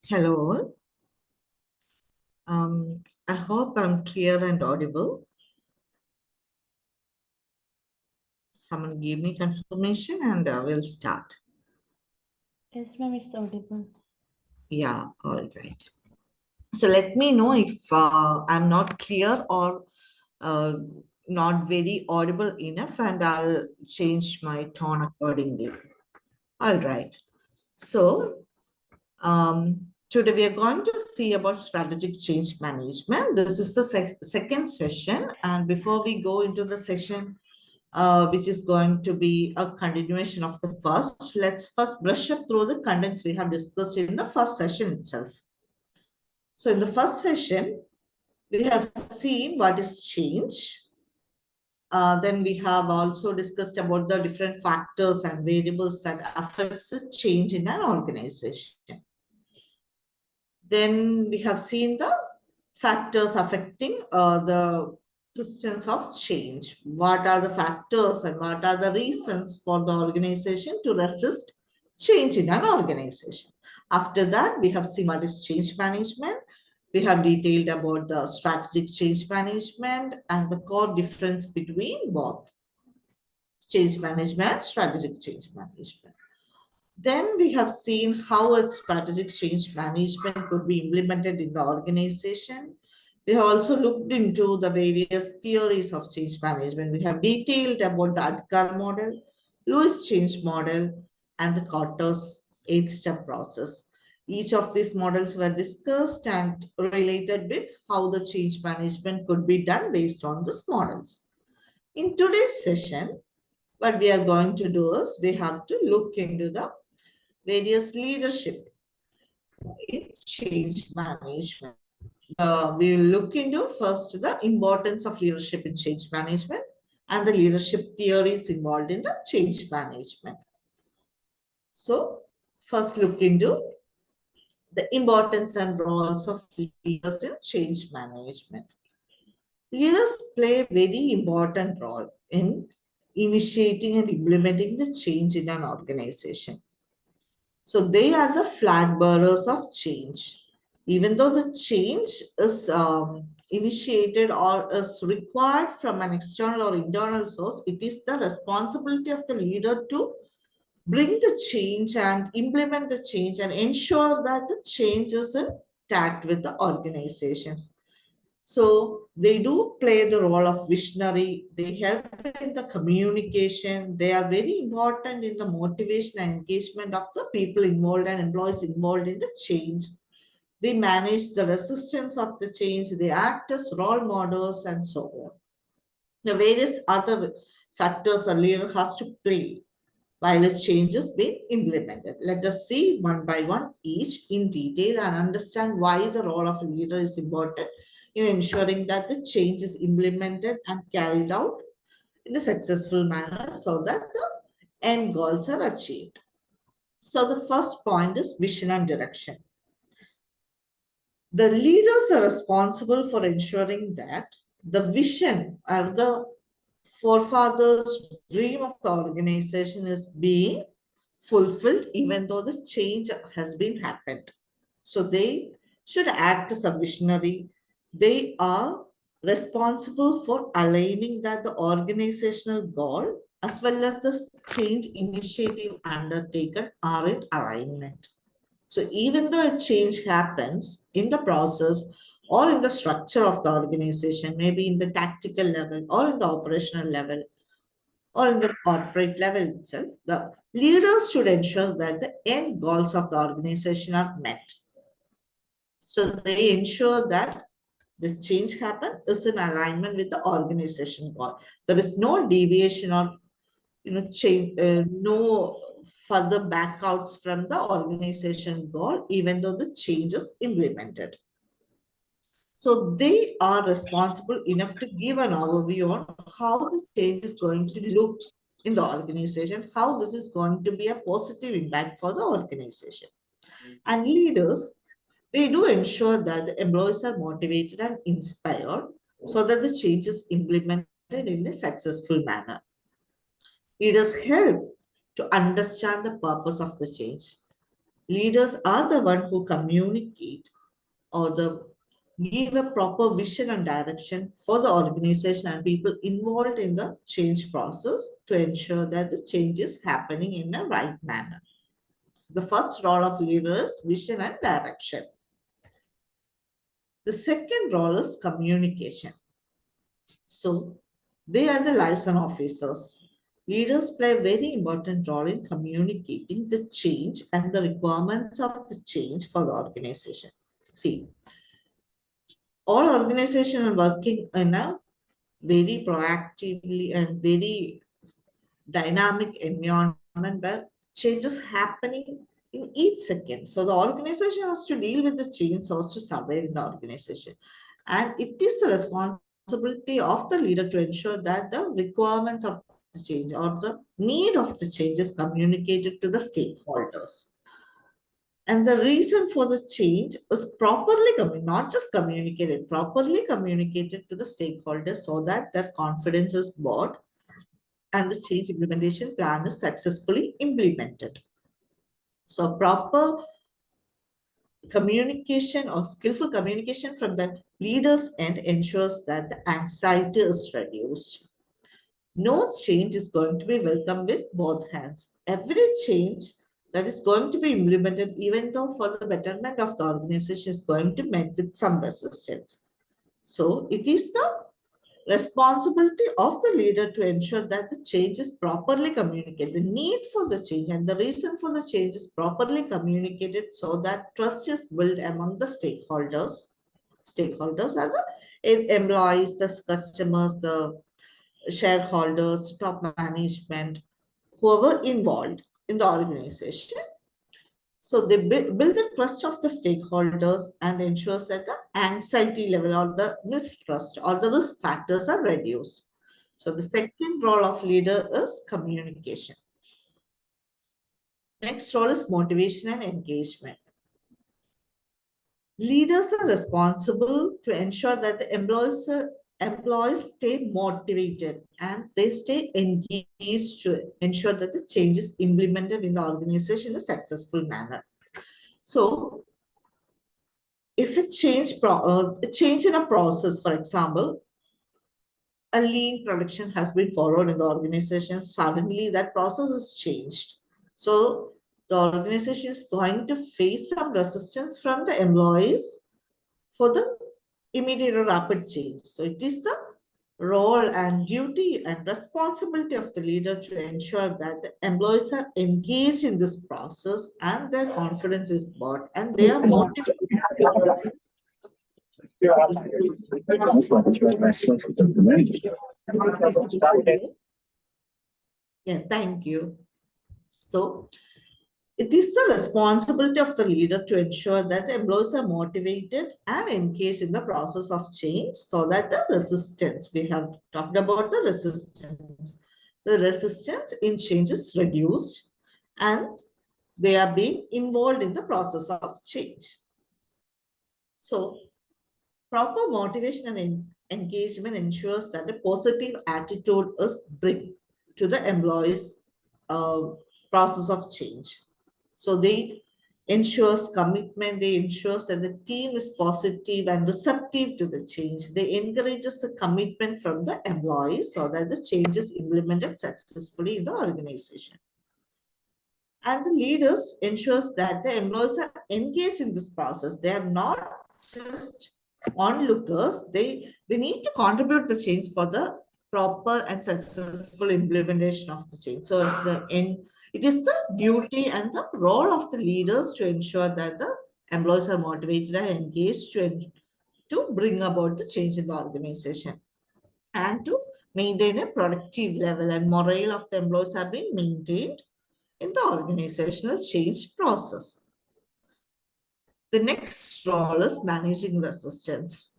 Hello. I hope I'm clear and audible. Someone give me confirmation and we'll start. Yes, ma'am, it's audible. Yeah, all right. So let me know if I'm not clear or uh, not very audible enough, and I'll change my tone accordingly. All right. So today we are going to see about strategic change management. This is the second session, and before we go into the session, which is going to be a continuation of the first. Let's first brush up through the contents we have discussed in the first session itself. So in the first session, we have seen what is change. Then we have also discussed about the different factors and variables that affects the change in an organization. Then we have seen the factors affecting the existence of change. What are the factors and what are the reasons for the organization to resist change in an organization? After that, we have seen what is change management. We have detailed about the strategic change management and the core difference between both change management and strategic change management. Then we have seen how a strategic change management could be implemented in the organization. We have also looked into the various theories of change management. We have detailed about the Adkar model, Lewis change model, and the Carter's eight-step process. Each of these models were discussed and related with how the change management could be done based on these models. In today's session, what we are going to do is we have to look into the various leadership in change management. We will look into first the importance of leadership in change management and the leadership theories involved in the change management. So, first look into the importance and roles of leaders in change management. Leaders play a very important role in initiating and implementing the change in an organization. So they are the flag bearers of change. Even though the change is initiated or is required from an external or internal source, it is the responsibility of the leader to bring the change and implement the change and ensure that the change is intact with the organization. So they do play the role of visionary. They help in the communication. They are very important in the motivation and engagement of the people involved and employees involved in the change. They manage the resistance of the change. They act as role models and so on. The various other factors a leader has to play while a change is being implemented. Let us see one by one each in detail and understand why the role of a leader is important in ensuring that the change is implemented and carried out in a successful manner so that the end goals are achieved. So the first point is vision and direction. The leaders are responsible for ensuring that the vision or the forefathers' dream of the organization is being fulfilled, even though the change has been happened. So they should act as a visionary. They are responsible for aligning that the organizational goal as well as the change initiative undertaken are in alignment. So even though a change happens in the process or in the structure of the organization, maybe in the tactical level or in the operational level or in the corporate level itself, the leaders should ensure that the end goals of the organization are met. So they ensure that the change happen is in alignment with the organization goal. There is no deviation or change, no further backouts from the organization goal, even though the change is implemented. So they are responsible enough to give an overview on how this change is going to look in the organization, how this is going to be a positive impact for the organization. And leaders, they do ensure that the employees are motivated and inspired so that the change is implemented in a successful manner. Leaders help to understand the purpose of the change. Leaders are the one who communicate or the give a proper vision and direction for the organization and people involved in the change process to ensure that the change is happening in the right manner. So the first role of leader is vision and direction. The second role is communication. So they are the liaison officers. Leaders play a very important role in communicating the change and the requirements of the change for the organization. See, all organizations are working in a very proactively and very dynamic environment where change is happening in each second. So the organization has to deal with the change so as to survive in the organization. And it is the responsibility of the leader to ensure that the requirements of the change or the need of the change is communicated to the stakeholders. And the reason for the change is not just communicated, properly communicated to the stakeholders so that their confidence is bought and the change implementation plan is successfully implemented. So proper communication or skillful communication from the leaders end ensures that the anxiety is reduced. No change is going to be welcomed with both hands. Every change that is going to be implemented, even though for the betterment of the organization, is going to meet with some resistance. So it is the responsibility of the leader to ensure that the change is properly communicated. The need for the change and the reason for the change is properly communicated so that trust is built among the stakeholders. Stakeholders are the employees, the customers, the shareholders, top management, whoever involved in the organization. So they build the trust of the stakeholders and ensures that the anxiety level or the mistrust or the risk factors are reduced. So the second role of leader is communication. Next role is motivation and engagement. Leaders are responsible to ensure that the employees stay motivated and they stay engaged to ensure that the change is implemented in the organization in a successful manner. So if a change in a process, for example, a lean production has been followed in the organization, suddenly that process is changed. So the organization is going to face some resistance from the employees for the immediate or rapid change. So it is the role and duty and responsibility of the leader to ensure that the employees are engaged in this process and their confidence is brought and they are motivated. Yeah, thank you. So it is the responsibility of the leader to ensure that the employees are motivated and engaged in the process of change so that the resistance, we have talked about the resistance in change is reduced and they are being involved in the process of change. So proper motivation and engagement ensures that a positive attitude is bring to the employees' process of change. So they ensures commitment, they ensures that the team is positive and receptive to the change. They encourages the commitment from the employees so that the change is implemented successfully in the organization. And the leaders ensures that the employees are engaged in this process. They are not just onlookers. They need to contribute the change for the proper and successful implementation of the change. So it is the duty and the role of the leaders to ensure that the employees are motivated and engaged to bring about the change in the organization and to maintain a productive level and morale of the employees have been maintained in the organizational change process. The next role is managing resistance.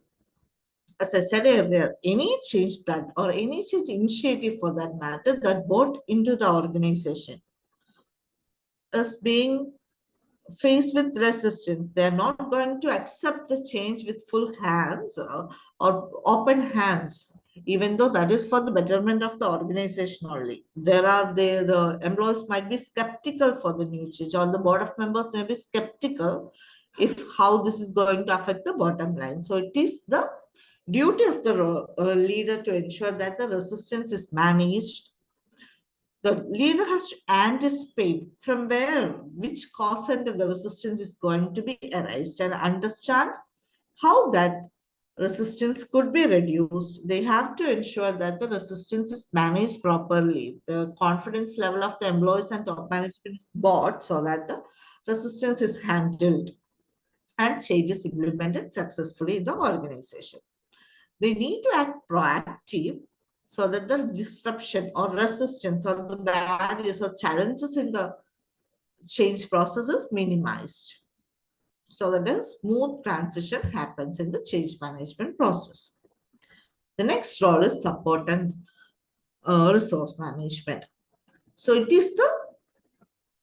As I said earlier, any change that or any change initiative for that matter that brought into the organization is being faced with resistance. They are not going to accept the change with full hands or open hands. even though that is for the betterment of the organization only. The employees might be skeptical for the new change, or the board of members may be skeptical if how this is going to affect the bottom line. So it is the duty of the leader to ensure that the resistance is managed. The leader has to anticipate from where, which cause center the resistance is going to be arised, and understand how that resistance could be reduced. They have to ensure that the resistance is managed properly. The confidence level of the employees and top management is brought so that the resistance is handled and changes implemented successfully in the organization. They need to act proactive so that the disruption or resistance or the barriers or challenges in the change process is minimized so that a smooth transition happens in the change management process. The next role is support and resource management. So it is the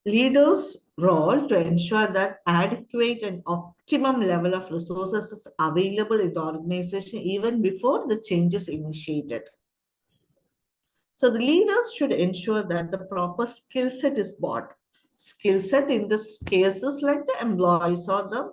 leader's role to ensure that adequate and optimum level of resources is available in the organization even before the change is initiated. So the leaders should ensure that the proper skill set is bought. Skill set in this cases like the employees or the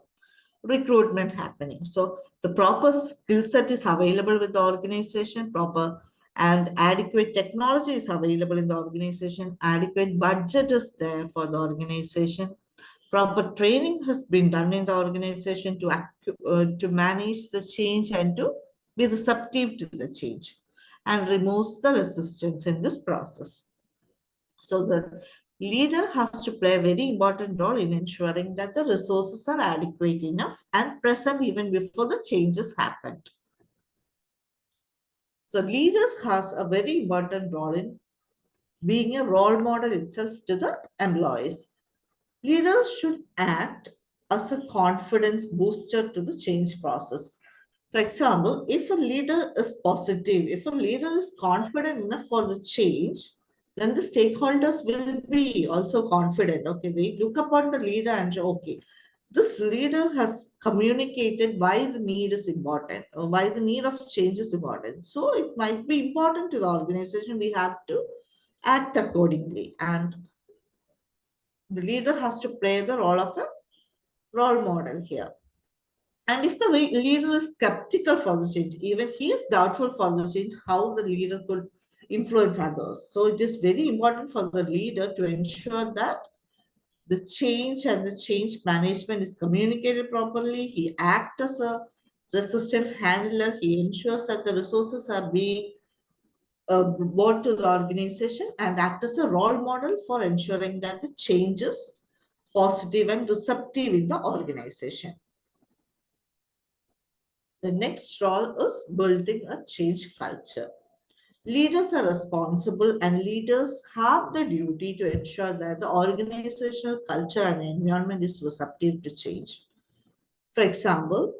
recruitment happening. So the proper skill set is available with the organization, proper and adequate technology is available in the organization, adequate budget is there for the organization, proper training has been done in the organization to manage the change and to be receptive to the change and removes the resistance in this process. So the leader has to play a very important role in ensuring that the resources are adequate enough and present even before the changes happened. So leaders has a very important role in being a role model itself to the employees. Leaders should act as a confidence booster to the change process. For example, if a leader is positive, if a leader is confident enough for the change, then the stakeholders will be also confident. Okay, they look upon the leader and say, okay, this leader has communicated why the need is important or why the need of change is important. So it might be important to the organization. We have to act accordingly. And the leader has to play the role of a role model here. And if the leader is skeptical for the change, even he is doubtful for the change, how the leader could influence others. So it is very important for the leader to ensure that the change and the change management is communicated properly. He acts as a resistant handler. He ensures that the resources are being brought to the organization and act as a role model for ensuring that the change is positive and receptive in the organization. The next role is building a change culture. Leaders are responsible and leaders have the duty to ensure that the organizational culture and environment is receptive to change. For example,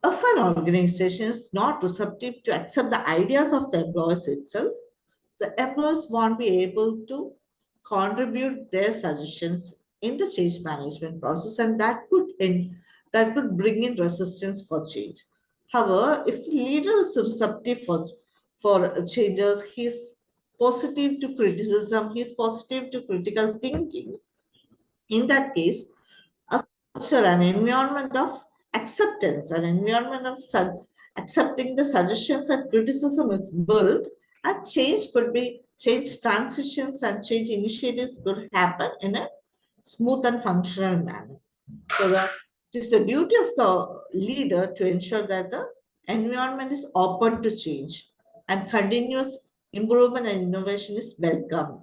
if an organization is not receptive to accept the ideas of the employees itself, the employees won't be able to contribute their suggestions in the change management process, and that could bring in resistance for change. However, if the leader is receptive for changes, he's positive to criticism, he's positive to critical thinking. In that case, a culture, an environment of acceptance, an environment of accepting the suggestions and criticism is built, and change transitions and change initiatives could happen in a smooth and functional manner. So it is the duty of the leader to ensure that the environment is open to change and continuous improvement and innovation is welcome,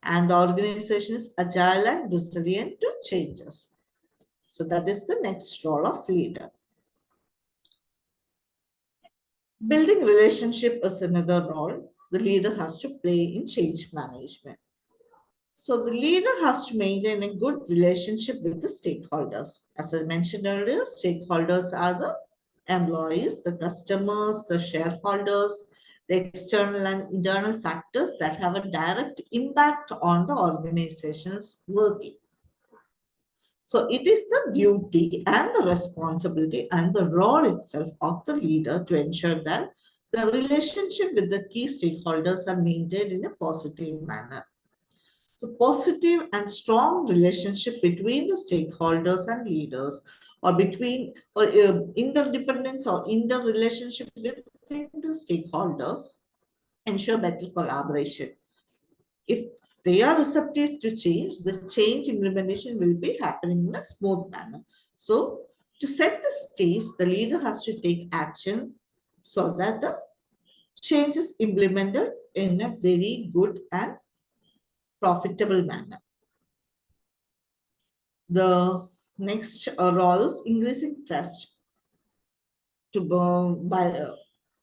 and the organization is agile and resilient to changes. So that is the next role of leader. Building relationship is another role the leader has to play in change management. So the leader has to maintain a good relationship with the stakeholders. As I mentioned earlier, stakeholders are the employees, the customers, the shareholders, the external and internal factors that have a direct impact on the organization's working. So it is the duty and the responsibility and the role itself of the leader to ensure that the relationship with the key stakeholders are maintained in a positive manner. So positive and strong relationship between the stakeholders and leaders, or between interdependence or interrelationship within the stakeholders, ensure better collaboration. If they are receptive to change, the change implementation will be happening in a smooth manner. So to set the stage, the leader has to take action so that the change is implemented in a very good and profitable manner. The next role is increasing trust to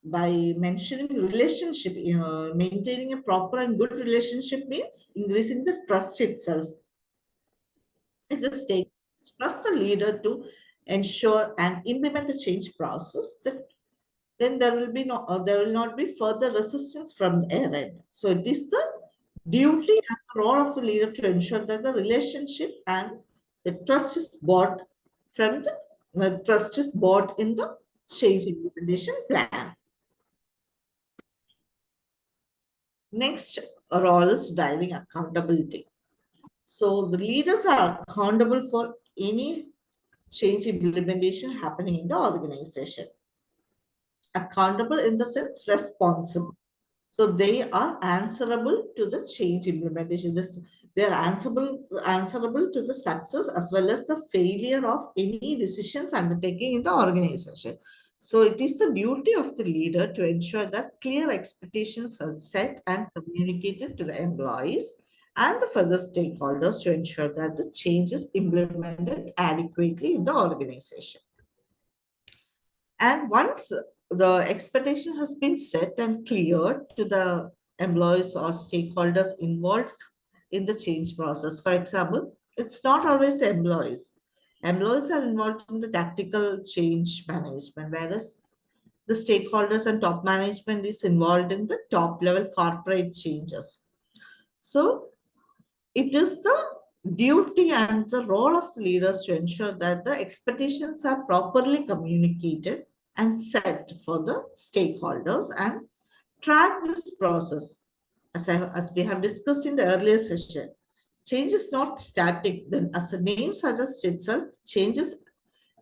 by mentioning relationship. Maintaining a proper and good relationship means increasing the trust itself. If the state trust the leader to ensure and implement the change process, then there will not be further resistance from their end. So it is the duty and the role of the leader to ensure that the relationship and the trust is bought from the trust is bought in the change implementation plan. Next role is driving accountability. So the leaders are accountable for any change implementation happening in the organization. Accountable in the sense responsible. So they are answerable to the change implementation. They are answerable to the success as well as the failure of any decisions undertaken in the organization. So it is the duty of the leader to ensure that clear expectations are set and communicated to the employees and the further stakeholders to ensure that the change is implemented adequately in the organization. And once the expectation has been set and cleared to the employees or stakeholders involved in the change process, for example, it's not always the employees. Employees are involved in the tactical change management, whereas the stakeholders and top management is involved in the top level corporate changes. So it is the duty and the role of the leaders to ensure that the expectations are properly communicated and set for the stakeholders and track this process. As we have discussed in the earlier session, change is not static. Then, as the name suggests itself, change is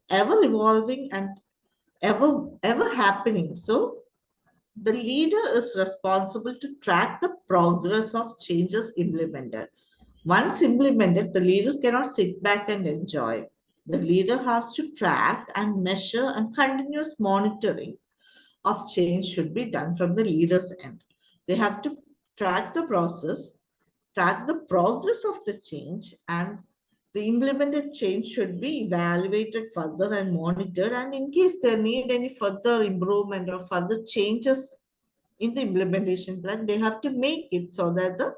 ever evolving and ever happening. So the leader is responsible to track the progress of changes implemented. Once implemented, the leader cannot sit back and enjoy. The leader has to track and measure, and continuous monitoring of change should be done from the leader's end. They have to track the process, track the progress of the change, and the implemented change should be evaluated further and monitored. And in case they need any further improvement or further changes in the implementation plan, they have to make it so that the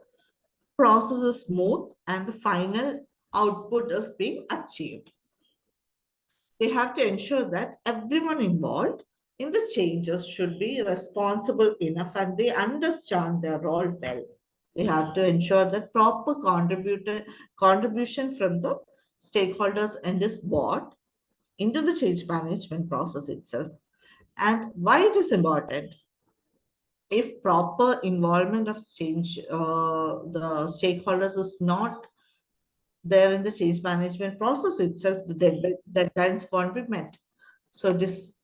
process is smooth and the final output is being achieved. They have to ensure that everyone involved in the changes should be responsible enough and they understand their role well. They have to ensure that proper contribution from the stakeholders and is brought into the change management process itself. And why it is important? If proper involvement of change, the stakeholders is not there in the change management process itself, the deadlines won't be met. So this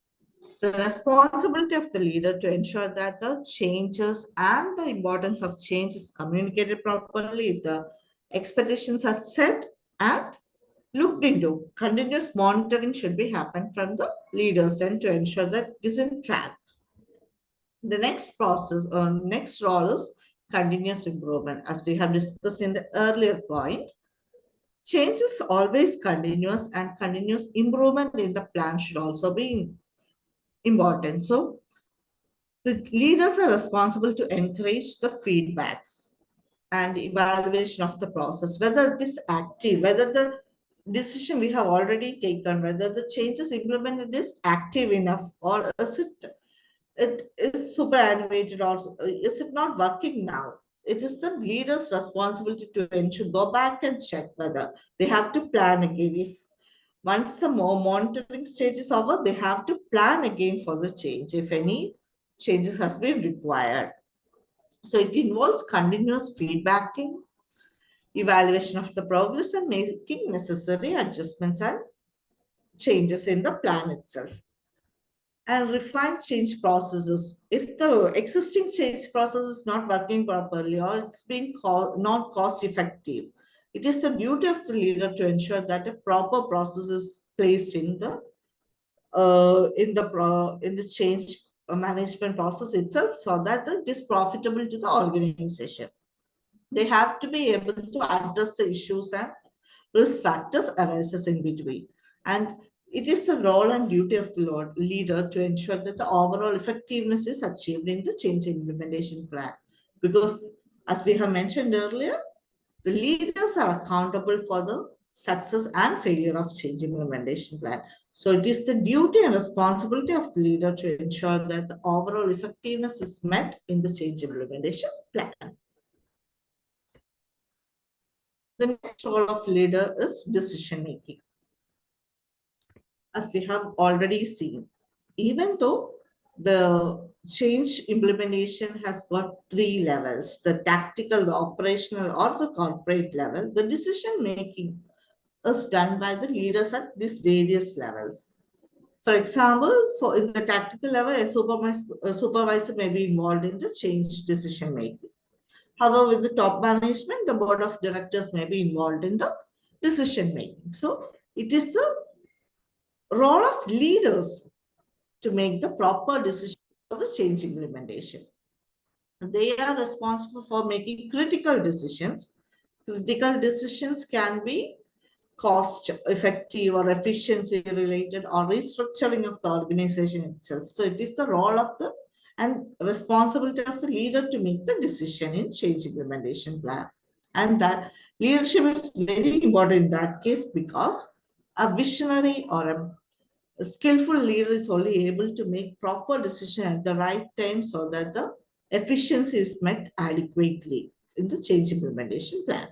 the responsibility of the leader to ensure that the changes and the importance of change is communicated properly, the expectations are set and looked into. Continuous monitoring should be happen from the leaders and to ensure that it is in track. The next role is continuous improvement. As we have discussed in the earlier point, change is always continuous and continuous improvement in the plan should also be important. So the leaders are responsible to encourage the feedbacks and evaluation of the process, whether it is active, whether the decision we have already taken, whether the changes implemented is active enough, or is it is superannuated, or is it not working now? It is the leader's responsibility to ensure, go back and check whether they have to plan again. If once the monitoring stage is over, they have to plan again for the change. If any changes has been required. So it involves continuous feedbacking, evaluation of the progress, and making necessary adjustments and changes in the plan itself. And refine change processes. If the existing change process is not working properly or it's being not cost effective, it is the duty of the leader to ensure that a proper process is placed in the change management process itself, so that it is profitable to the organization. They have to be able to address the issues and risk factors arises in between. And it is the role and duty of the leader to ensure that the overall effectiveness is achieved in the change implementation plan. Because as we have mentioned earlier, the leaders are accountable for the success and failure of change implementation plan. So it is the duty and responsibility of the leader to ensure that the overall effectiveness is met in the change implementation plan. The next role of leader is decision making. As we have already seen, even though the change implementation has got three levels, the tactical, the operational, or the corporate level, the decision making is done by the leaders at these various levels. For example, for in the tactical level, a supervisor may be involved in the change decision making. However, with the top management, the board of directors may be involved in the decision making. So it is the role of leaders to make the proper decision for the change implementation. They are responsible for making critical decisions. Critical decisions can be cost effective or efficiency related or restructuring of the organization itself. So it is the role of the and responsibility of the leader to make the decision in change implementation plan. And that leadership is very important in that case, because a visionary or a skillful leader is only able to make proper decision at the right time, so that the efficiency is met adequately in the change implementation plan.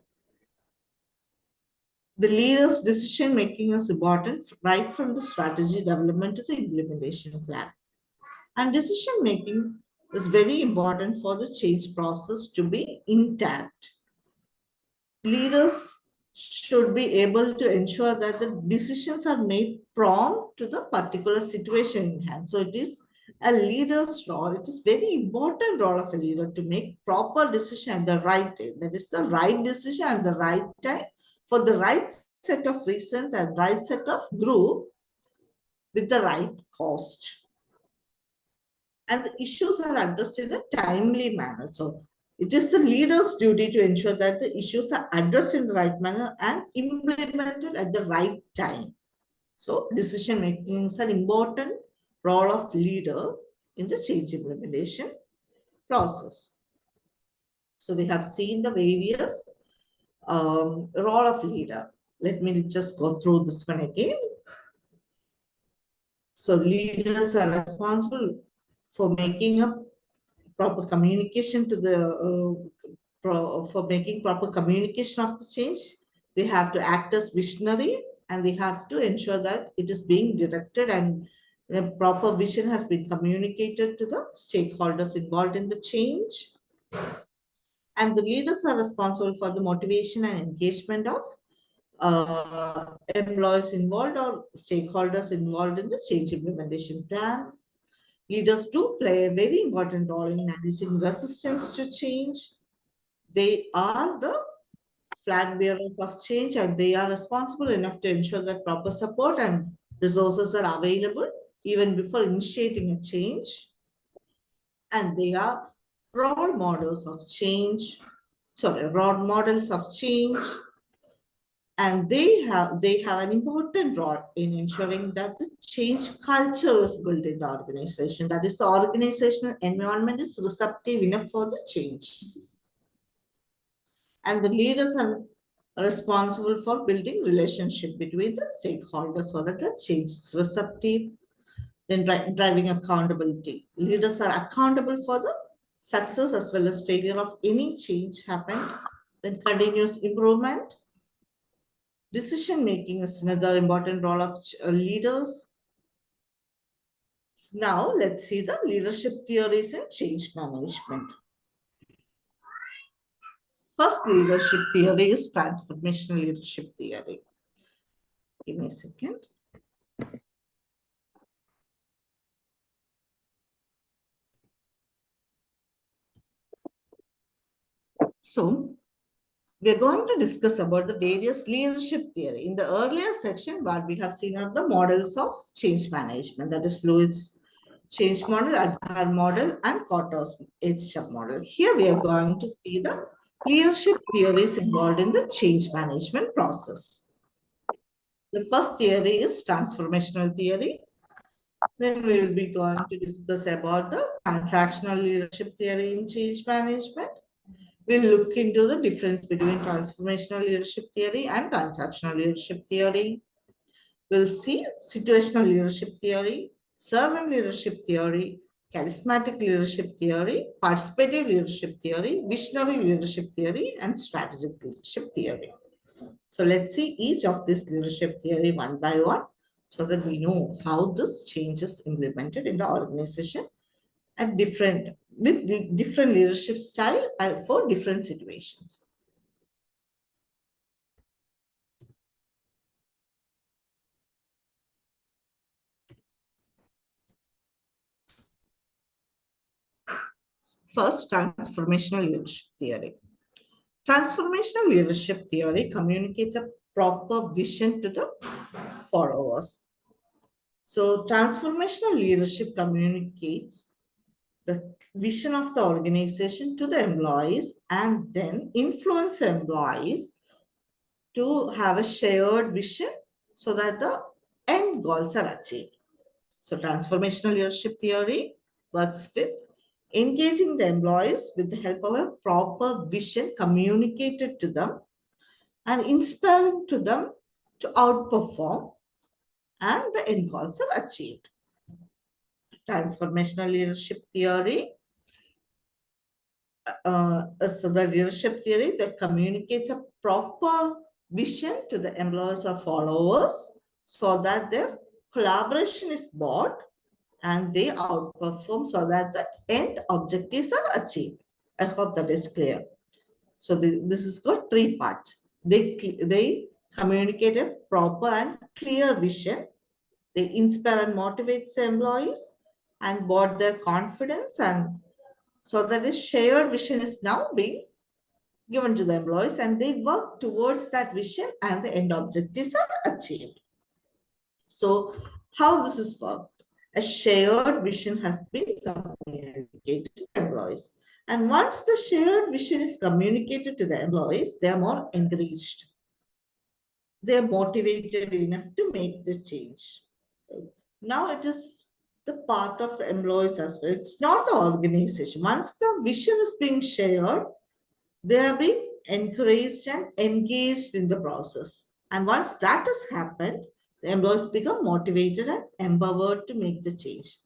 The leader's decision making is important right from the strategy development to the implementation plan. And decision making is very important for the change process to be intact. Leaders should be able to ensure that the decisions are made prompt to the particular situation in hand. So it is a leader's role. It is very important role of a leader to make proper decision at the right time. That is the right decision at the right time for the right set of reasons and right set of group with the right cost. And the issues are addressed in a timely manner. So it is the leader's duty to ensure that the issues are addressed in the right manner and implemented at the right time. So decision making is an important role of leader in the change implementation process. So we have seen the various role of leader. Let me just go through this one again. So leaders are responsible for making a proper communication to the for making proper communication of the change. They have to act as visionary, and they have to ensure that it is being directed and the proper vision has been communicated to the stakeholders involved in the change. And the leaders are responsible for the motivation and engagement of employees involved or stakeholders involved in the change implementation plan. Leaders do play a very important role in managing resistance to change. They are the flag bearers of change, and they are responsible enough to ensure that proper support and resources are available even before initiating a change. And they are role models of change, role models of change, and they have an important role in ensuring that the change culture is built in the organization. That is, the organizational environment is receptive enough for the change. And the leaders are responsible for building relationship between the stakeholders so that the change is receptive. Then driving accountability. Leaders are accountable for the success as well as failure of any change happened. Then continuous improvement. Decision making is another important role of leaders. Now let's see the leadership theories in change management. First leadership theory is transformational leadership theory. Give me a second. So we're going to discuss about the various leadership theory. In the earlier section, what we have seen are the models of change management, that is Lewis change model, Adhena model, and Kotter's H model. Here we are going to see the leadership theories involved in the change management process. The first theory is transformational theory. Then we will be going to discuss about the transactional leadership theory in change management. We'll look into the difference between transformational leadership theory and transactional leadership theory. We'll see situational leadership theory, servant leadership theory, charismatic leadership theory, participative leadership theory, visionary leadership theory, and strategic leadership theory. So let's see each of these leadership theory one by one so that we know how this change is implemented in the organization at different with the different leadership style for different situations. First, transformational leadership theory. Transformational leadership theory communicates a proper vision to the followers. So, transformational leadership communicates the vision of the organization to the employees and then influence employees to have a shared vision so that the end goals are achieved. So, transformational leadership theory works with engaging the employees with the help of a proper vision communicated to them and inspiring to them to outperform and the end goals are achieved. Transformational leadership theory so the leadership theory that communicates a proper vision to the employees or followers so that their collaboration is bought and they outperform so that the end objectives are achieved. I hope that is clear. So this has got three parts. They communicate a proper and clear vision. They inspire and motivate the employees and bought their confidence, and so that this shared vision is now being given to the employees and they work towards that vision and the end objectives are achieved. So how this is worked? A shared vision has been communicated to the employees. And once the shared vision is communicated to the employees, they are more encouraged. They are motivated enough to make the change. Now it is the part of the employees as well. It's not the organization. Once the vision is being shared, they are being encouraged and engaged in the process. And once that has happened, the employees become motivated and empowered to make the change.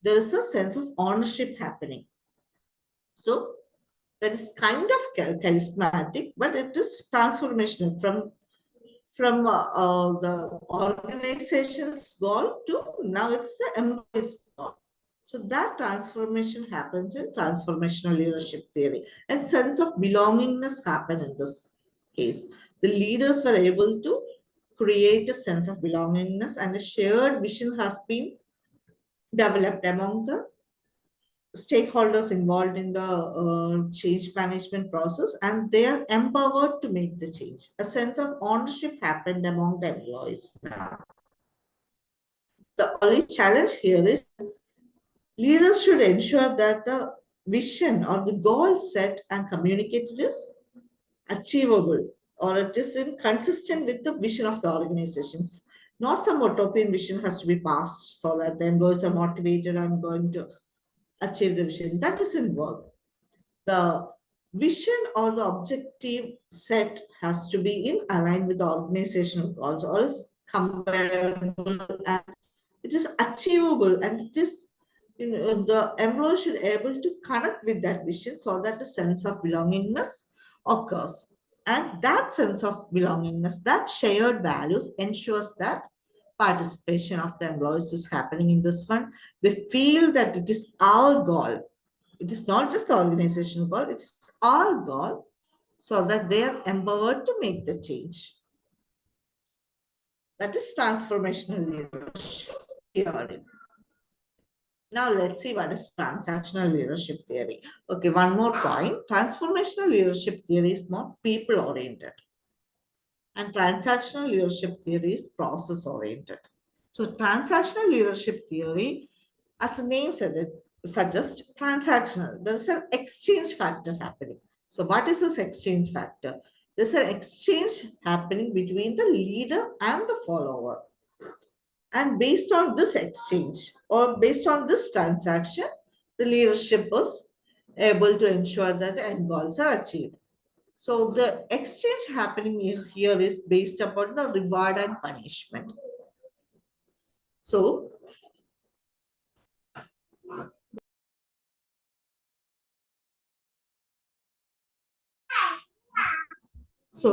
There is a sense of ownership happening. So that is kind of charismatic, but it is transformational from the organization's goal to now it's the employee's goal. So that transformation happens in transformational leadership theory, and sense of belongingness happen in this case. The leaders were able to create a sense of belongingness, and a shared vision has been developed among the stakeholders involved in the change management process, and they are empowered to make the change. A sense of ownership happened among the employees. The only challenge here is leaders should ensure that the vision or the goal set and communicated is achievable or it is consistent with the vision of the organizations. Not some utopian vision has to be passed so that the employees are motivated and going to achieve the vision. That doesn't work. The vision or the objective set has to be in align with the organizational goals or is comparable and it is achievable, and it is the employee should able to connect with that vision so that a sense of belongingness occurs, and that sense of belongingness, that shared values ensures that participation of the employees is happening in this one. They feel that it is our goal. It is not just the organization goal, it is our goal, so that they are empowered to make the change. That is transformational leadership theory. Now let's see what is transactional leadership theory. Okay, one more point. Transformational leadership theory is more people oriented, and transactional leadership theory is process oriented. So transactional leadership theory, as the name suggests, transactional. There is an exchange factor happening. So what is this exchange factor? There's an exchange happening between the leader and the follower. And based on this exchange or based on this transaction, the leadership is able to ensure that the end goals are achieved. So the exchange happening here is based upon the reward and punishment. So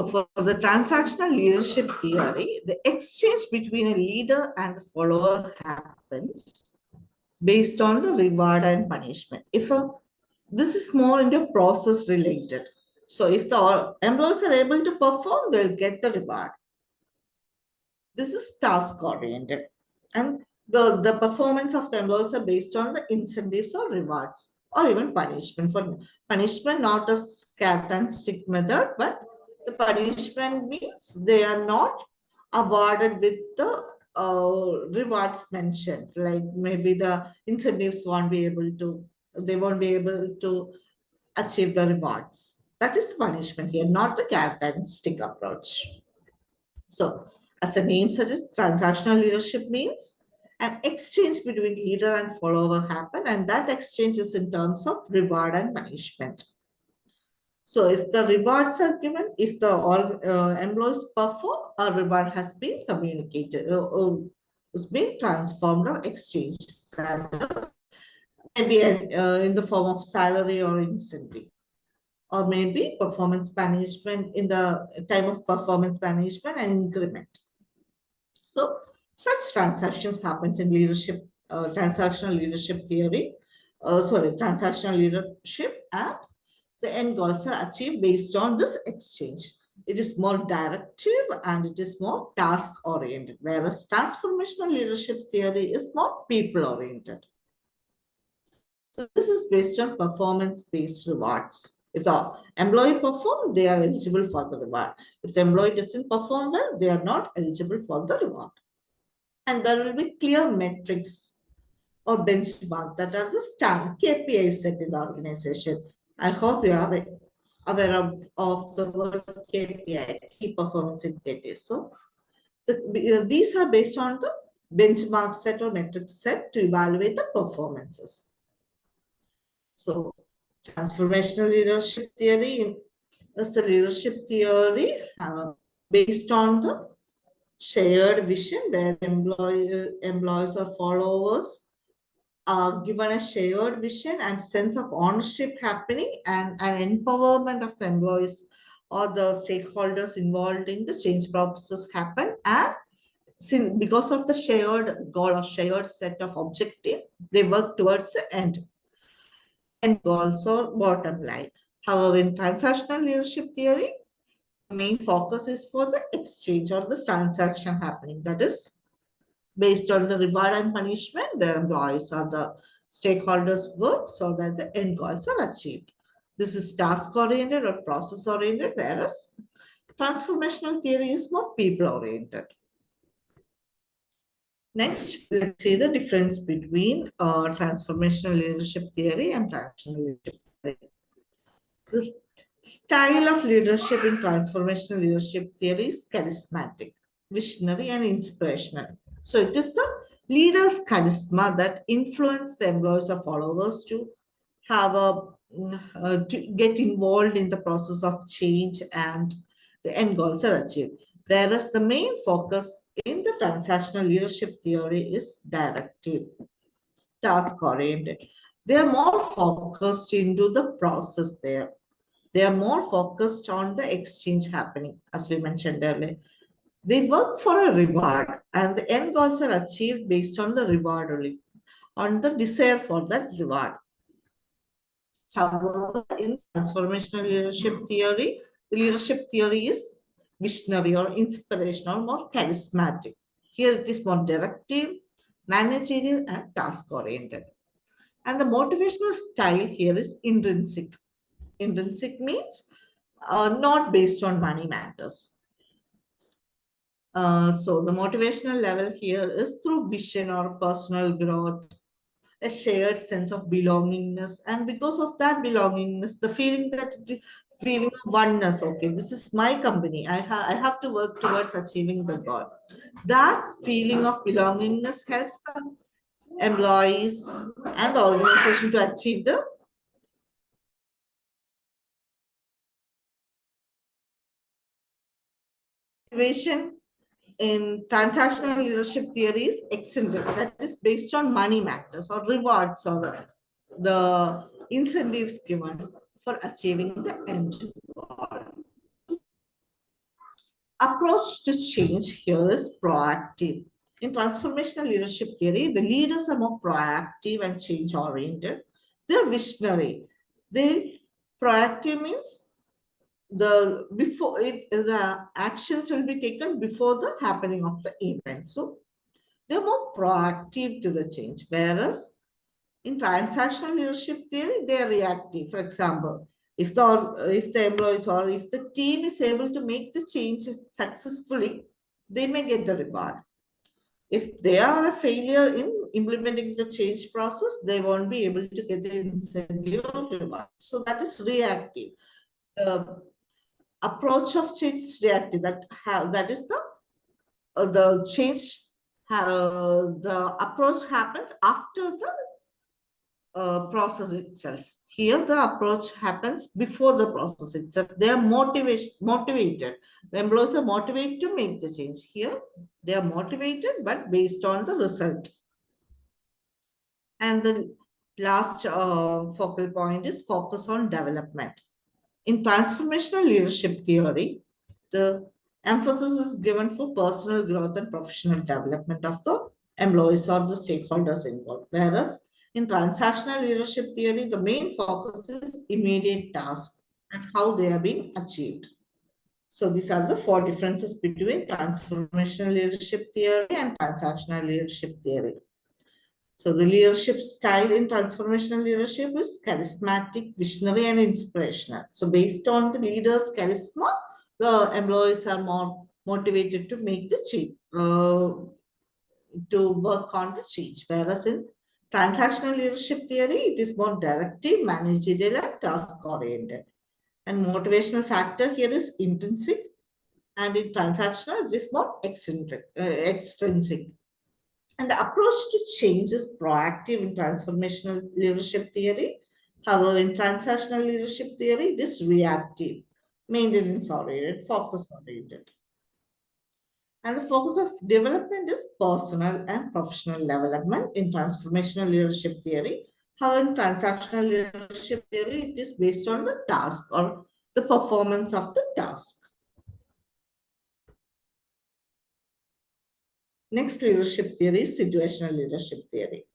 for the transactional leadership theory, the exchange between a leader and the follower happens based on the reward and punishment. This is more into process related. So if the employees are able to perform, they'll get the reward. This is task oriented. And the performance of the employees are based on the incentives or rewards or even punishment. For punishment, not a cat and stick method, but the punishment means they are not awarded with the rewards mentioned. Like maybe the incentives won't be able to, they won't be able to achieve the rewards. That is punishment here, not the carrot and stick approach. So, as the name suggests, transactional leadership means an exchange between leader and follower happen, and that exchange is in terms of reward and punishment. So, if the rewards are given, if the employees perform, a reward has been communicated, is being transformed or exchanged, maybe in the form of salary or incentive, or maybe performance management in the time of performance management and increment. So such transactions happens in leadership, transactional leadership theory, transactional leadership, and the end goals are achieved based on this exchange. It is more directive and it is more task oriented, whereas transformational leadership theory is more people oriented. So this is based on performance-based rewards. If the employee perform, they are eligible for the reward. If the employee doesn't perform well, they are not eligible for the reward. And there will be clear metrics or benchmark that are the standard KPIs set in the organization. I hope you are aware of the word KPI, key performance indicators. So these are based on the benchmark set or metric set to evaluate the performances. So transformational leadership theory is the leadership theory based on the shared vision where employees or followers are given a shared vision and sense of ownership happening, and an empowerment of the employees or the stakeholders involved in the change process happen. And because of the shared goal or shared set of objective, they work towards the end goals or bottom line. However, in transactional leadership theory, main focus is for the exchange or the transaction happening. That is based on the reward and punishment, the employees or the stakeholders work so that the end goals are achieved. This is task oriented or process oriented, whereas transformational theory is more people oriented. Next, let's see the difference between transformational leadership theory and transactional leadership theory. The style of leadership in transformational leadership theory is charismatic, visionary, and inspirational. So it is the leader's charisma that influence the employees or followers to have to get involved in the process of change and the end goals are achieved. Whereas the main focus in the transactional leadership theory is directive, task oriented. They are more focused into the process they are more focused on the exchange happening, as we mentioned earlier. They work for a reward, and the end goals are achieved based on the reward only, on the desire for that reward. However, in transformational leadership theory, the leadership theory is visionary or inspirational, more charismatic. Here it is more directive, managerial, and task oriented. And the motivational style here is intrinsic. Intrinsic means not based on money matters. So the motivational level here is through vision or personal growth, a shared sense of belongingness, and because of that belongingness, the feeling that feeling of oneness. Okay, this is my company. I have to work towards achieving the goal. That feeling of belongingness helps the employees and the organization to achieve the motivation. In transactional leadership theories, eccentric, that is based on money matters or rewards or the incentives given for achieving the end goal. Approach to change here is proactive. In transformational leadership theory, the leaders are more proactive and change oriented. They're visionary. They proactive means the actions will be taken before the happening of the event. So they're more proactive to the change, whereas in transactional leadership theory, they are reactive. For example, if the employees or if the team is able to make the changes successfully, they may get the reward. If they are a failure in implementing the change process, they won't be able to get the incentive or reward. So that is reactive. The approach of change is reactive. That is the change. The approach happens after the process itself. Here, the approach happens before the process itself. They are motivated. The employees are motivated to make the change. Here, they are motivated, but based on the result. And the last focal point is focus on development. In transformational leadership theory, the emphasis is given for personal growth and professional development of the employees or the stakeholders involved. Whereas in transactional leadership theory, the main focus is immediate tasks and how they are being achieved. So these are the four differences between transformational leadership theory and transactional leadership theory. So the leadership style in transformational leadership is charismatic, visionary, and inspirational. So based on the leader's charisma, the employees are more motivated to make the change, to work on the change. Whereas in transactional leadership theory, it is more directive, managerial, and task-oriented. And motivational factor here is intrinsic, and in transactional, it is more extrinsic. And the approach to change is proactive in transformational leadership theory. However, in transactional leadership theory, it is reactive, maintenance oriented, focus oriented. And the focus of development is personal and professional development in transformational leadership theory. However, in transactional leadership theory, it is based on the task or the performance of the task. Next leadership theory is situational leadership theory.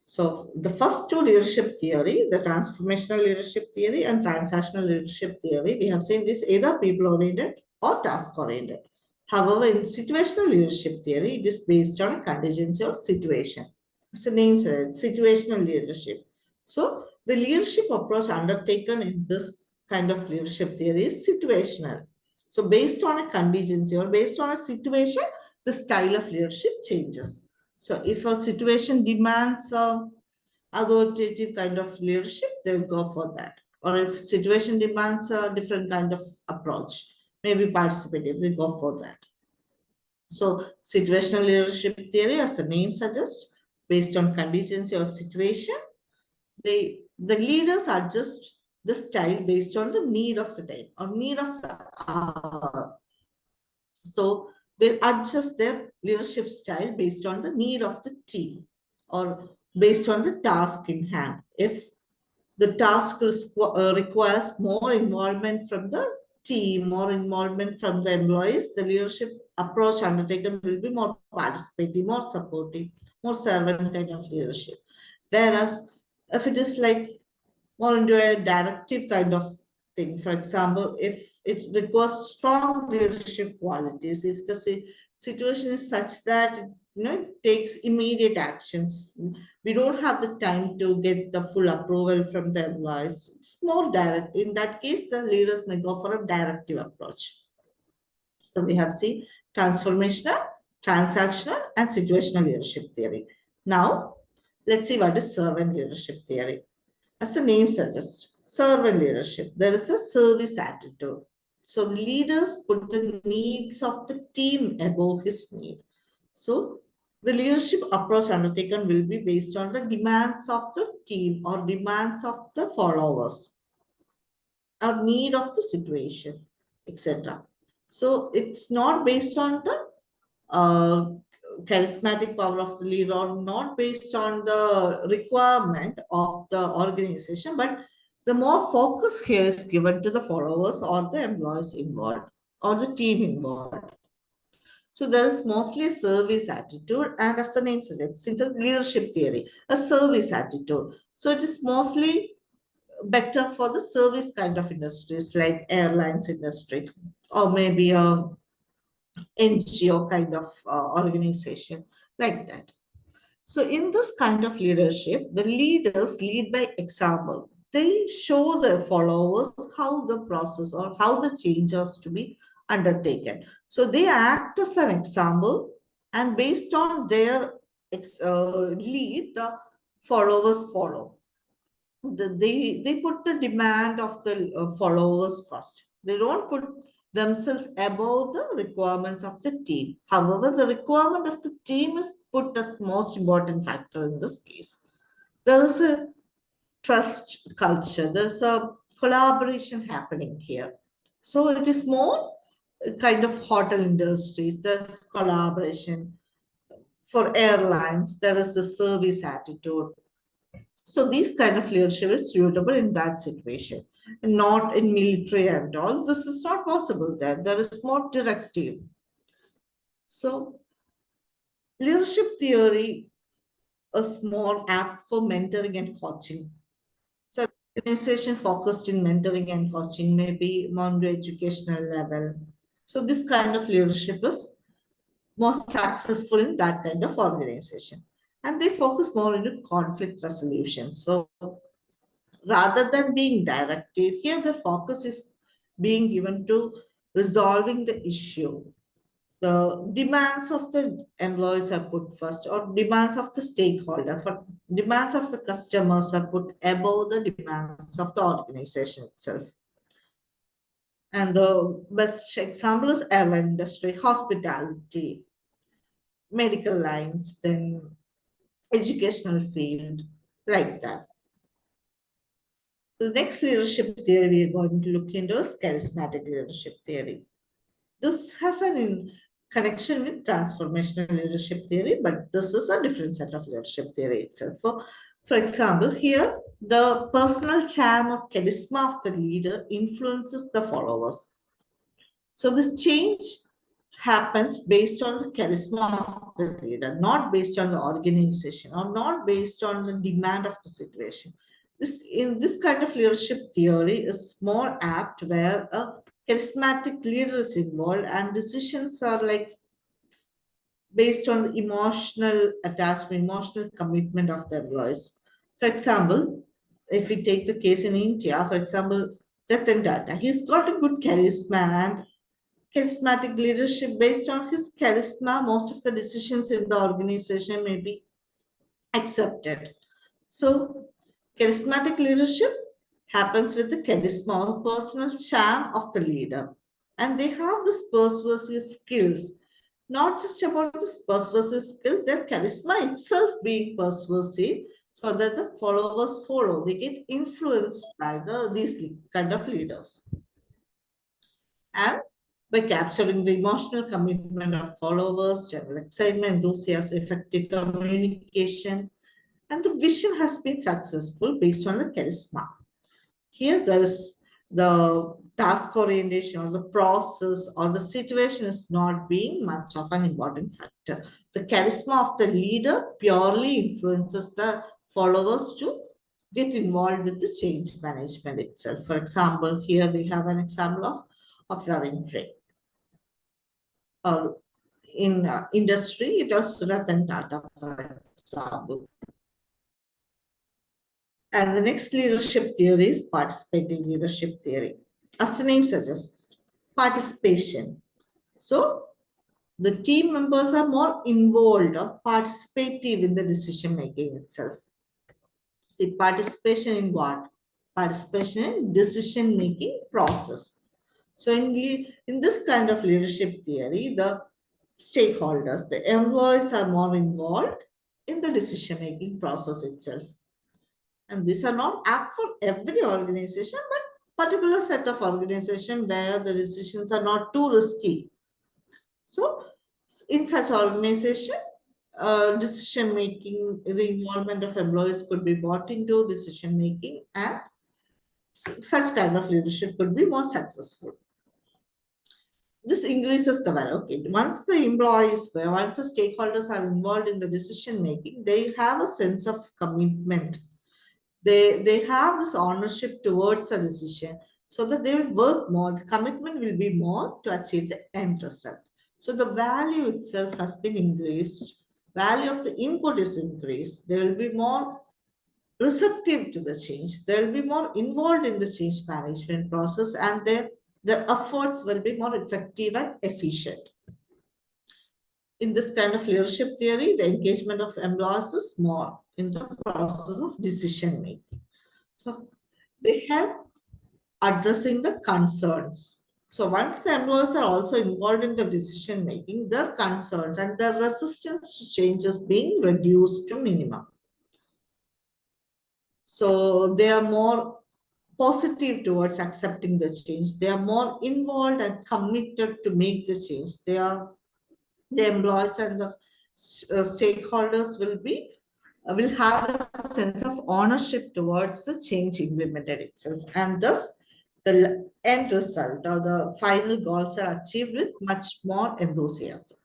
So the first two leadership theory, the transformational leadership theory and transactional leadership theory, we have seen this either people-oriented or task-oriented. However, in situational leadership theory, it is based on a contingency or situation. As the name says, situational leadership. So the leadership approach undertaken in this kind of leadership theory is situational. So based on a contingency or based on a situation, the style of leadership changes. So if a situation demands a authoritative kind of leadership, they'll go for that. Or if situation demands a different kind of approach, maybe participative, they go for that. So situational leadership theory, as the name suggests, based on contingency or situation, the leaders adjust the style based on the need of the time or need of the hour. So they adjust their leadership style based on the need of the team or based on the task in hand. If the task requires more involvement from the team, more involvement from the employees, the leadership approach undertaken will be more participative, more supportive, more servant kind of leadership. Whereas if it is like more into a directive kind of thing, for example, if it requires strong leadership qualities, if the situation is such that it takes immediate actions, we don't have the time to get the full approval from the employees. It's more direct. In that case, the leaders may go for a directive approach. So we have seen transformational, transactional, and situational leadership theory. Now, let's see what is servant leadership theory. As the name suggests, servant leadership, there is a service attitude. So the leaders put the needs of the team above his need. So the leadership approach undertaken will be based on the demands of the team or demands of the followers or need of the situation, etc. So it's not based on the uh, charismatic power of the leader or not based on the requirement of the organization, but the more focus here is given to the followers or the employees involved or the team involved. So there is mostly a service attitude, and as the name suggests, it's a leadership theory, a service attitude. So it is mostly better for the service kind of industries like airlines industry or maybe a NGO kind of organization like that. So in this kind of leadership, the leaders lead by example. They show their followers how the process or how the change has to be undertaken. So they act as an example, and based on their lead, the followers follow. They put the demand of the followers first. They don't put themselves above the requirements of the team. However, the requirement of the team is put as most important factor in this case. There is a trust culture. There's a collaboration happening here. So it is more kind of hotel industries. There's collaboration. For airlines, there is the service attitude. So this kind of leadership is suitable in that situation, not in military and all. This is not possible there. There is more directive. So leadership theory is more apt for mentoring and coaching. So organization focused in mentoring and coaching may be more on the educational level. So this kind of leadership is more successful in that kind of organization. And they focus more into conflict resolution. So rather than being directive, here the focus is being given to resolving the issue. The demands of the employees are put first, or demands of the stakeholder, for demands of the customers are put above the demands of the organization itself. And the best example is airline industry, hospitality, medical lines, then educational field, like that. So the next leadership theory we are going to look into is charismatic leadership theory. This has connection with transformational leadership theory, but this is a different set of leadership theory itself. For example, here the personal charm or charisma of the leader influences the followers. So the change happens based on the charisma of the leader, not based on the organization or not based on the demand of the situation. In this kind of leadership theory is more apt where a charismatic leader is involved and decisions are like based on the emotional attachment, emotional commitment of the employees. For example, if we take the case in India, for example, Ratan Tata, he's got a good charisma and charismatic leadership. Based on his charisma, most of the decisions in the organization may be accepted. So, charismatic leadership happens with the charisma or personal charm of the leader. And they have this persuasive skills, not just about this persuasive skill, their charisma itself being persuasive so that the followers follow. They get influenced by these kind of leaders. And by capturing the emotional commitment of followers, general excitement, enthusiasm, effective communication, and the vision has been successful based on the charisma. Here, there is the task orientation or the process or the situation is not being much of an important factor. The charisma of the leader purely influences the followers to get involved with the change management itself. For example, here we have an example of running frame. Or in industry, it was Ratan Tata, for example. And the next leadership theory is participating leadership theory. As the name suggests, participation. So the team members are more involved or participative in the decision making itself. See, participation in what? Participation in decision making process. So in this kind of leadership theory, the stakeholders, the employees are more involved in the decision making process itself. And these are not apt for every organization, but particular set of organization where the decisions are not too risky. So in such organization, decision making, the involvement of employees could be brought into decision making, and such kind of leadership could be more successful. This increases the value. Okay. Once the employees, once the stakeholders are involved in the decision making, they have a sense of commitment. They have this ownership towards a decision, so that they will work more. The commitment will be more to achieve the end result. So the value itself has been increased. Value of the input is increased. They will be more receptive to the change. They will be more involved in the change management process, and their efforts will be more effective and efficient. In this kind of leadership theory, the engagement of employees is more in the process of decision making. So they help addressing the concerns. So once the employees are also involved in the decision making, their concerns and their resistance to changes being reduced to minimum. So they are more positive towards accepting the change. They are more involved and committed to make the change. The employees and the stakeholders will have a sense of ownership towards the change implemented itself, and thus the end result or the final goals are achieved with much more enthusiasm.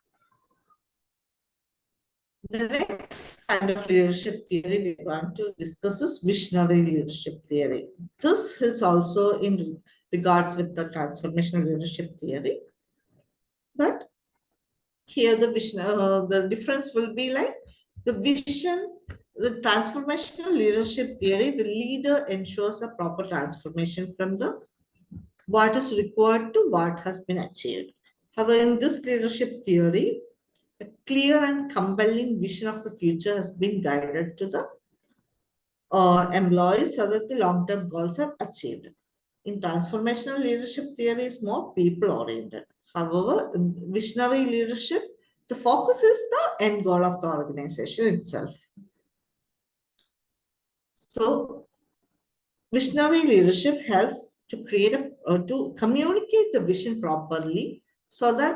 The next kind of leadership theory we want to discuss is visionary leadership theory. This is also in regards with the transformational leadership theory, but here the difference will be like the vision, the transformational leadership theory, the leader ensures a proper transformation from the what is required to what has been achieved. However, in this leadership theory, a clear and compelling vision of the future has been guided to the employees so that the long-term goals are achieved. In transformational leadership theory is more people-oriented. However, in visionary leadership, the focus is the end goal of the organization itself. So, visionary leadership helps to to communicate the vision properly so that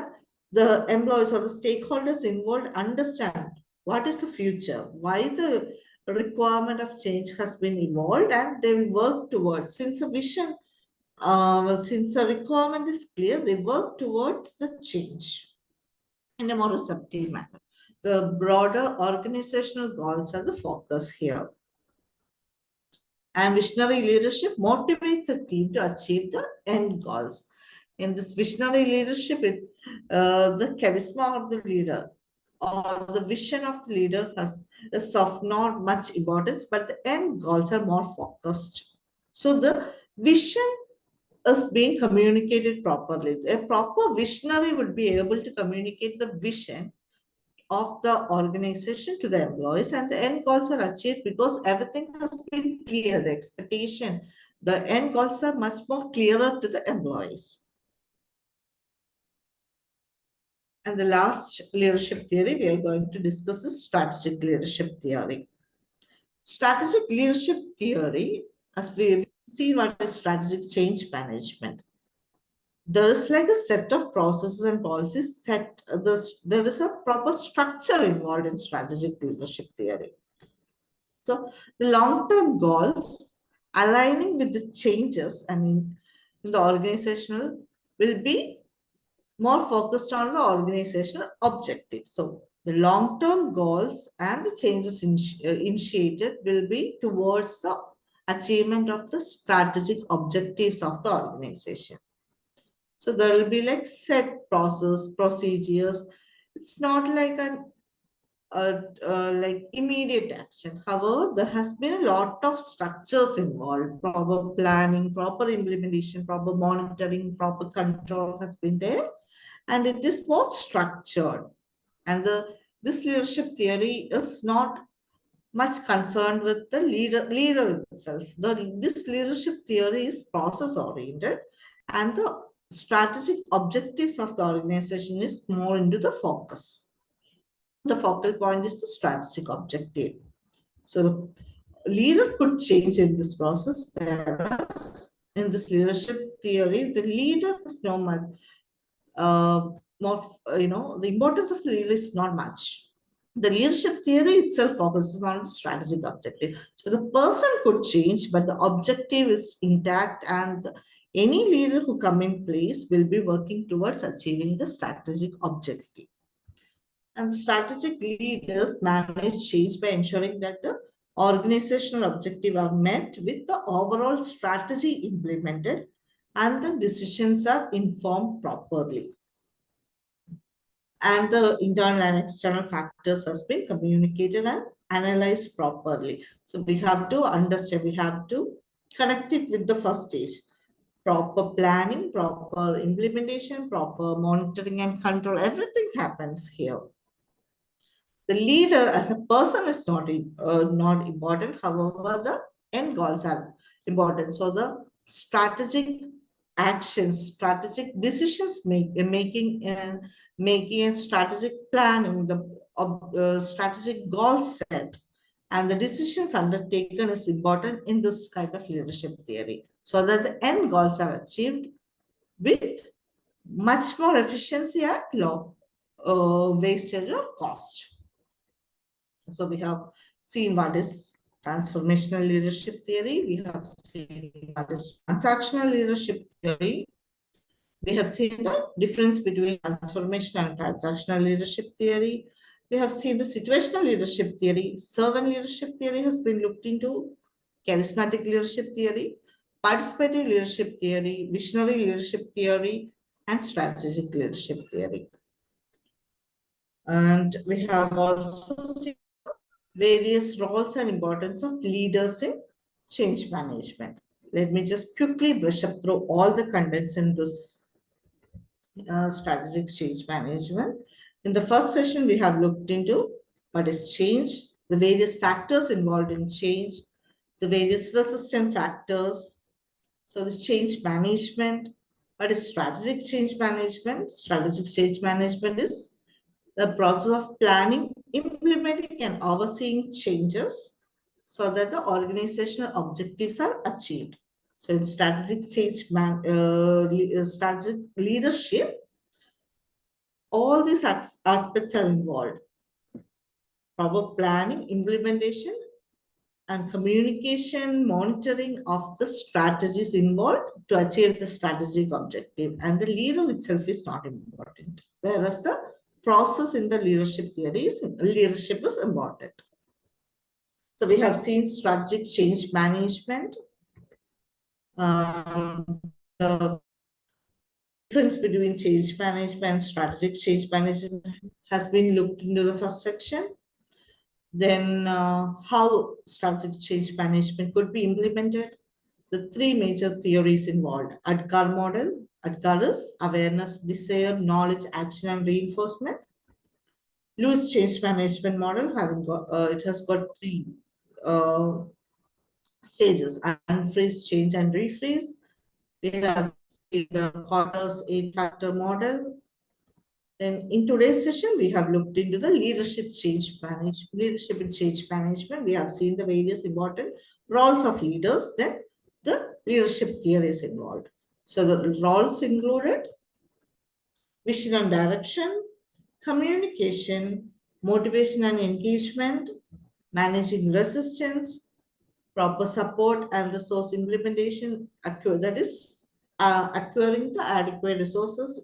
the employees or the stakeholders involved understand what is the future, why the requirement of change has been evolved, and they will work towards. Since a vision, since the requirement is clear, they work towards the change in a more receptive manner. The broader organizational goals are the focus here. And visionary leadership motivates a team to achieve the end goals. In this visionary leadership, the charisma of the leader or the vision of the leader is of not much importance, but the end goals are more focused. So the vision is being communicated properly. A proper visionary would be able to communicate the vision of the organization to the employees, and the end goals are achieved because everything has been clear. The expectation, the end goals are much more clearer to the employees. And the last leadership theory we are going to discuss is strategic leadership theory. Strategic leadership theory, as we see what is strategic change management, there is like a set of processes and policies there is a proper structure involved in strategic leadership theory. So the long-term goals aligning with the changes, the organizational will be more focused on the organizational objectives. So the long-term goals and the changes initiated will be towards the achievement of the strategic objectives of the organization. So there will be like set procedures. It's not like like immediate action. However, there has been a lot of structures involved, proper planning, proper implementation, proper monitoring, proper control has been there, and it is more structured. And this leadership theory is not much concerned with the leader itself. This leadership theory is process oriented, and the strategic objectives of the organization is more into the focus. The focal point is the strategic objective. So the leader could change in this process, whereas in this leadership theory, the leader is no much more, the importance of the leader is not much. The leadership theory itself focuses on the strategic objective. So the person could change, but the objective is intact, and any leader who come in place will be working towards achieving the strategic objective. And the strategic leaders manage change by ensuring that the organizational objective are met with the overall strategy implemented and the decisions are informed properly. And the internal and external factors has been communicated and analyzed properly. So we have to understand, we have to connect it with the first stage. Proper planning, proper implementation, proper monitoring and control, everything happens here. The leader as a person is not important. However, the end goals are important. So the strategic actions, strategic decisions making a strategic planning, the strategic goal set, and the decisions undertaken is important in this kind of leadership theory, so that the end goals are achieved with much more efficiency at low wastage or cost. So we have seen what is transformational leadership theory. We have seen what is transactional leadership theory. We have seen the difference between transformational and transactional leadership theory. We have seen the situational leadership theory. Servant leadership theory has been looked into. Charismatic leadership theory, participative leadership theory, visionary leadership theory, and strategic leadership theory. And we have also seen various roles and importance of leaders in change management. Let me just quickly brush up through all the contents in this strategic change management. In the first session, we have looked into what is change, the various factors involved in change, the various resistant factors. So the change management, what is strategic change management? Strategic change management is the process of planning, implementing, and overseeing changes so that the organizational objectives are achieved. So in strategic strategic leadership, all these aspects are involved. Proper planning, implementation, and communication, monitoring of the strategies involved to achieve the strategic objective. And the leader itself is not important, whereas the process in the leadership theory is leadership is important. So we have seen strategic change management, the difference between change management and strategic change management has been looked into the first section. Then how strategic change management could be implemented. The three major theories involved. ADKAR model. ADKAR is awareness, desire, knowledge, action, and reinforcement. Lewis change management model having got it has got three uh, stages: unfreeze, change, and refreeze. We have the Carter's 8-factor model. Then in today's session, we have looked into the leadership and change management. We have seen the various important roles of leaders. Then the leadership theory is involved. So the roles included vision and direction, communication, motivation and engagement, managing resistance, proper support and resource implementation, that is acquiring the adequate resources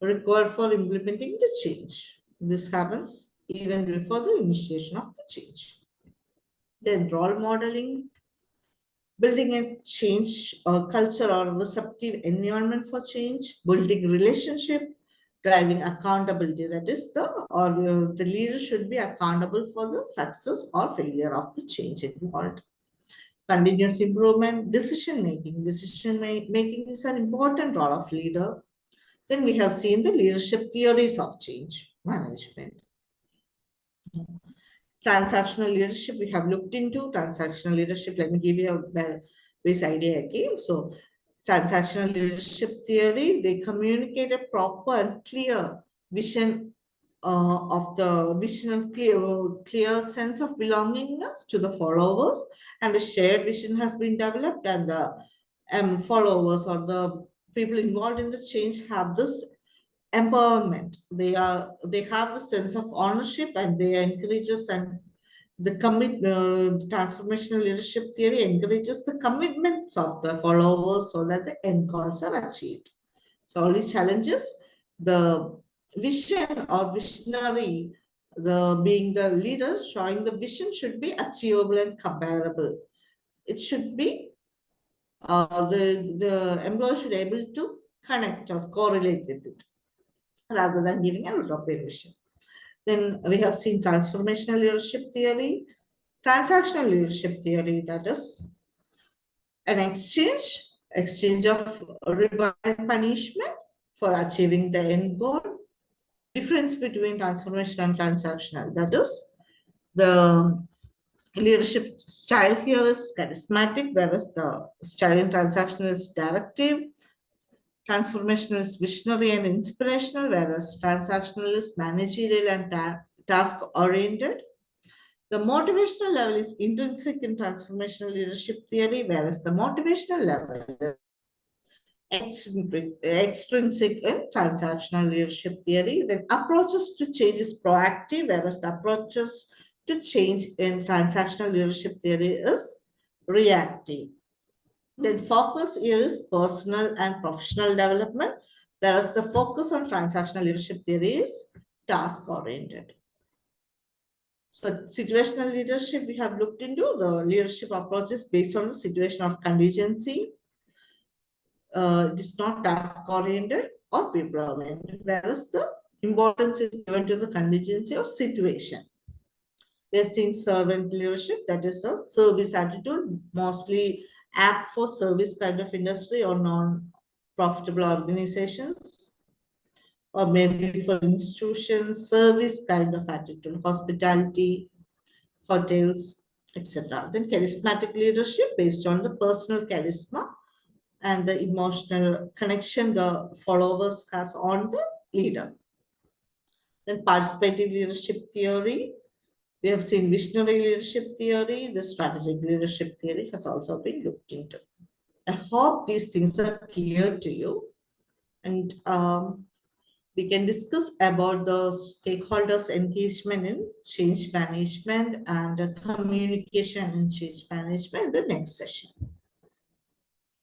required for implementing the change. This happens even before the initiation of the change. Then role modeling, building a change culture or receptive environment for change, building relationship, driving accountability. That is the leader should be accountable for the success or failure of the change involved. Continuous improvement, decision making. Making is an important role of leader. Then we have seen the leadership theories of change management. Transactional leadership, we have looked into transactional leadership. Let me give you a base idea again. So transactional leadership theory, they communicate a proper and clear vision of the vision and clear sense of belongingness to the followers, and the shared vision has been developed, and the followers or the people involved in the change have this empowerment. They have the sense of ownership, and they encourages and the transformational leadership theory encourages the commitments of the followers so that the end goals are achieved. So all these challenges, the vision or visionary, the being the leader, showing the vision should be achievable and comparable. It should be the employer should be able to connect or correlate with it rather than giving a utopian vision. Then we have seen transformational leadership theory, transactional leadership theory, that is an exchange of reward and punishment for achieving the end goal. Difference between transformational and transactional, that is the leadership style here is charismatic, whereas the style in transactional is directive. Transformational is visionary and inspirational, whereas transactional is managerial and task oriented. The motivational level is intrinsic in transformational leadership theory, whereas the motivational level is extrinsic in transactional leadership theory. Then approaches to change is proactive, whereas the approaches to change in transactional leadership theory is reactive. Then focus here is personal and professional development, whereas the focus on transactional leadership theory is task oriented. So situational leadership, we have looked into the leadership approaches based on the situation or contingency. It is not task oriented or people oriented, whereas the importance is given to the contingency or situation. We have seen servant leadership, that is a service attitude, mostly apt for service kind of industry or non-profitable organizations, or maybe for institutions, service kind of attitude, hospitality, hotels, etc. Then charismatic leadership based on the personal charisma and the emotional connection the followers has on the leader. Then participative leadership theory. We have seen visionary leadership theory. The strategic leadership theory has also been looked into. I hope these things are clear to you. And we can discuss about the stakeholders' engagement in change management and communication in change management in the next session.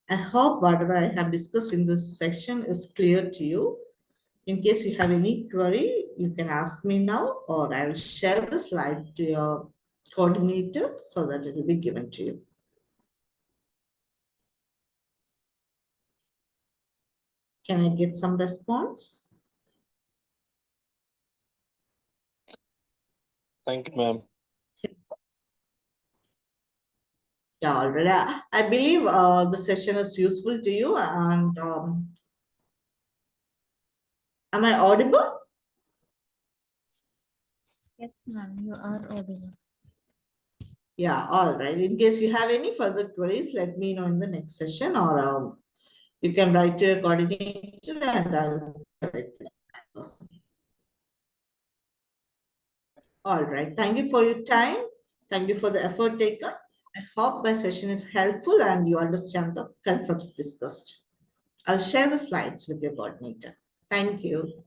I hope whatever I have discussed in this section is clear to you. In case you have any query, you can ask me now, or I will share the slide to your coordinator so that it will be given to you. Can I get some response? Thank you, ma'am. Yeah, already. I believe the session is useful to you, and am I audible? Yes, ma'am, you are audible. Yeah, all right. In case you have any further queries, let me know in the next session, or you can write to your coordinator and I'll correct it. All right. Thank you for your time. Thank you for the effort taken. I hope my session is helpful and you understand the concepts discussed. I'll share the slides with your coordinator. Thank you.